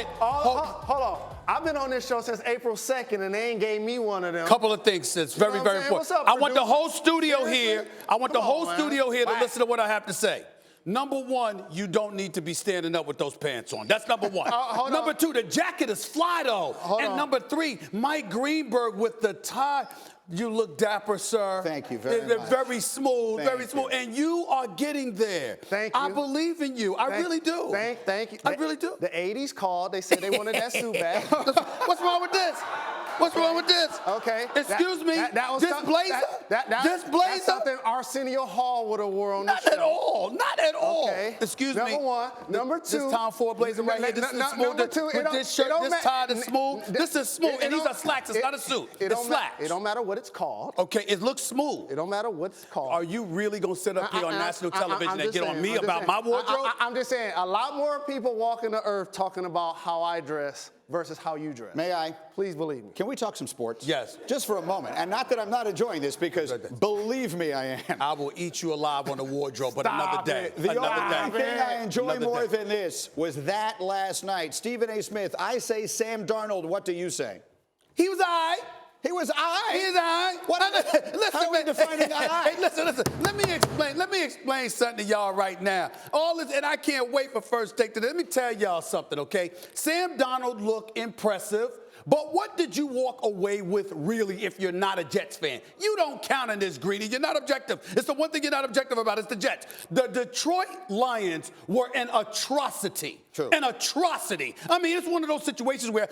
ahead. Hold on. I've been on this show since April 2nd, and they ain't gave me one of them. Couple of things that's very, very important. What's up, I want the producer? whole studio here. I want the whole studio here to Wow. listen to what I have to say. Number one, you don't need to be standing up with those pants on. That's number one. Number two, the jacket is fly, though. Number three, Mike Greenberg with the tie. You look dapper, sir. Thank you very much. Very smooth, very smooth. You. And you are getting there. Thank you. I believe in you. I really do. Thank you. I really do. The 80s called. They said they wanted that suit back. What's wrong with this? What's wrong with this? Okay. Excuse me. That was this blazer? That's something Arsenio Hall would have worn on the show. Not at all. Not at all. Okay. Excuse me. Number one. Number two. This Tom Ford blazer right here. This is smooth. Number two. With this shirt, this tie is smooth. This is smooth. And these are slacks. It's not a suit. It's slacks. It don't matter what it's called. Okay. It looks smooth. It don't matter what it's called. Are you really going to sit up here on national television and get on me about my wardrobe? I'm just saying, a lot more people walking the earth talking about how I dress versus how you dress. May I? Please believe me. Can we talk some sports? Yes. Just for a moment. And not that I'm not enjoying this, because believe me, I am. I will eat you alive on the wardrobe, but another day. The only thing I enjoy more than this was that last night. Stephen A. Smith, I say Sam Darnold. What do you say? He was all right. He was all right. He was all right. Listen, how are we defining all right? Hey, listen. Let me explain something to y'all right now. All this, and I can't wait for first take today. Let me tell y'all something, okay? Sam Darnold looked impressive. But what did you walk away with, really, if you're not a Jets fan? You don't count in this, Greedy. You're not objective. It's the one thing you're not objective about. It's the Jets. The Detroit Lions were an atrocity. True. An atrocity. I mean, it's one of those situations where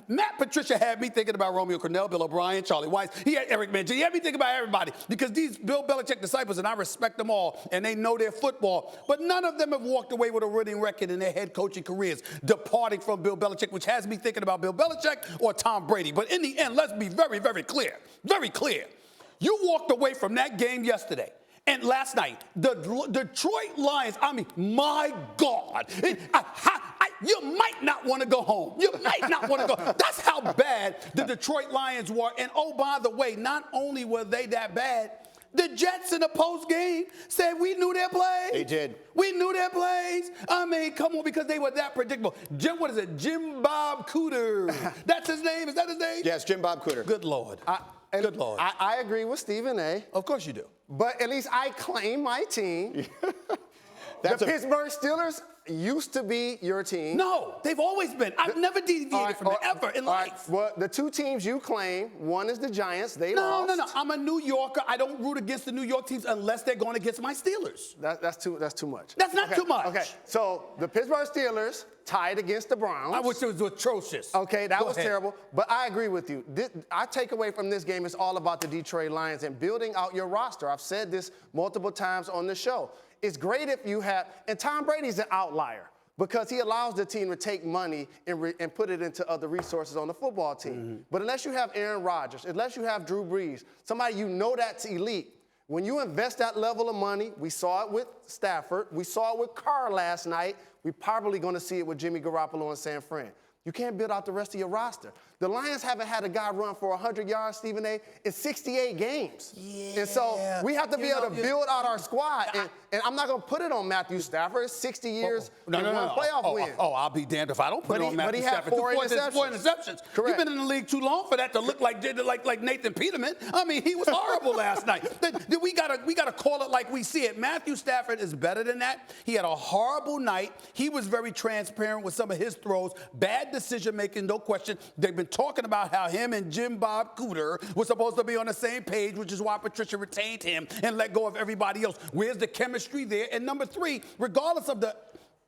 Matt Patricia had me thinking about Romeo Cornell, Bill O'Brien, Charlie Weiss. He had Eric Mangini. He had me thinking about everybody, because these Bill Belichick disciples, and I respect them all, and they know their football, but none of them have walked away with a winning record in their head coaching careers, departing from Bill Belichick, which has me thinking about Bill Belichick or Tom Brady. But in the end, let's be very, very clear. Very clear. You walked away from that game yesterday. And last night, the Detroit Lions, I mean, my God. You might not want to go home. You might not want to go. That's how bad the Detroit Lions were. And oh, by the way, not only were they that bad, the Jets in the post game said we knew their plays. They did. We knew their plays. I mean, come on, because they were that predictable. What is it? Jim Bob Cooter. That's his name? Is that his name? Yes, Jim Bob Cooter. Good Lord. Good Lord. I agree with Stephen A. Of course you do. But at least I claim my team. The Pittsburgh Steelers used to be your team. No, they've always been. I've never deviated from it ever in life. Well, the two teams you claim, one is the Giants. They lost. No. I'm a New Yorker. I don't root against the New York teams unless they're going against my Steelers. That's too much. That's not too much. Okay, so the Pittsburgh Steelers tied against the Browns. I wish it was atrocious. Okay, that was terrible. But I agree with you. I take away from this game, it's all about the Detroit Lions and building out your roster. I've said this multiple times on the show. It's great if you have, and Tom Brady's an outlier, because he allows the team to take money and put it into other resources on the football team. Mm-hmm. But unless you have Aaron Rodgers, unless you have Drew Brees, somebody you know that's elite, when you invest that level of money, we saw it with Stafford, we saw it with Carr last night, we're probably going to see it with Jimmy Garoppolo and San Fran. You can't build out the rest of your roster. The Lions haven't had a guy run for 100 yards, Stephen A., in 68 games. Yeah. And so we have to be able to build out our squad. And I'm not going to put it on Matthew Stafford. It's 60 years and one playoff win. I'll be damned if I don't put it on Matthew Stafford. But he had four interceptions. Correct. You've been in the league too long for that to look like Nathan Peterman. I mean, he was horrible last night. We gotta call it like we see it. Matthew Stafford is better than that. He had a horrible night. He was very transparent with some of his throws. Bad decision-making, no question. They've been talking about how him and Jim Bob Cooter were supposed to be on the same page, which is why Patricia retained him and let go of everybody else. Where's the chemistry there? And number three, regardless of the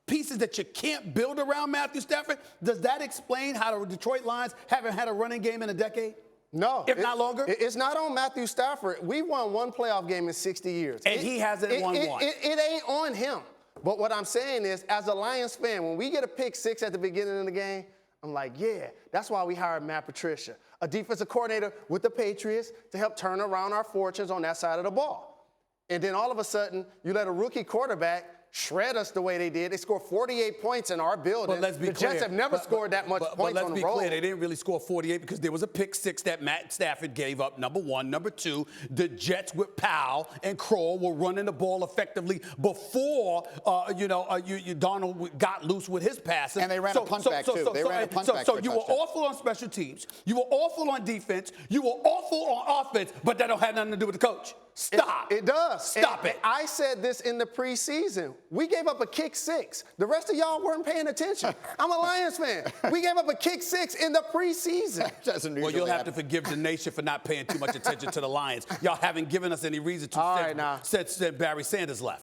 pieces that you can't build around Matthew Stafford, does that explain how the Detroit Lions haven't had a running game in a decade? No. If not longer? It's not on Matthew Stafford. We won one playoff game in 60 years. And he hasn't won one. It ain't on him. But what I'm saying is, as a Lions fan, when we get a pick six at the beginning of the game, I'm like, yeah, that's why we hired Matt Patricia, a defensive coordinator with the Patriots, to help turn around our fortunes on that side of the ball. And then all of a sudden, you let a rookie quarterback shred us the way they did. They scored 48 points in our building. But let's be the clear. Jets have never scored that much points on the road. But let's be clear, they didn't really score 48 because there was a pick six that Matt Stafford gave up, number one. Number two, the Jets with Powell and Kroll were running the ball effectively before, Darnold got loose with his passes. And they ran a punt back, too. They ran a punt back So for a you were touchdown. awful on special teams. You were awful on defense. You were awful on offense, but that don't have nothing to do with the coach. Stop. It does. Stop it. I said this in the preseason. We gave up a kick six. The rest of y'all weren't paying attention. I'm a Lions fan. We gave up a kick six in the preseason. Well, you'll have to forgive the nation for not paying too much attention to the Lions. Y'all haven't given us any reason to since Barry Sanders left.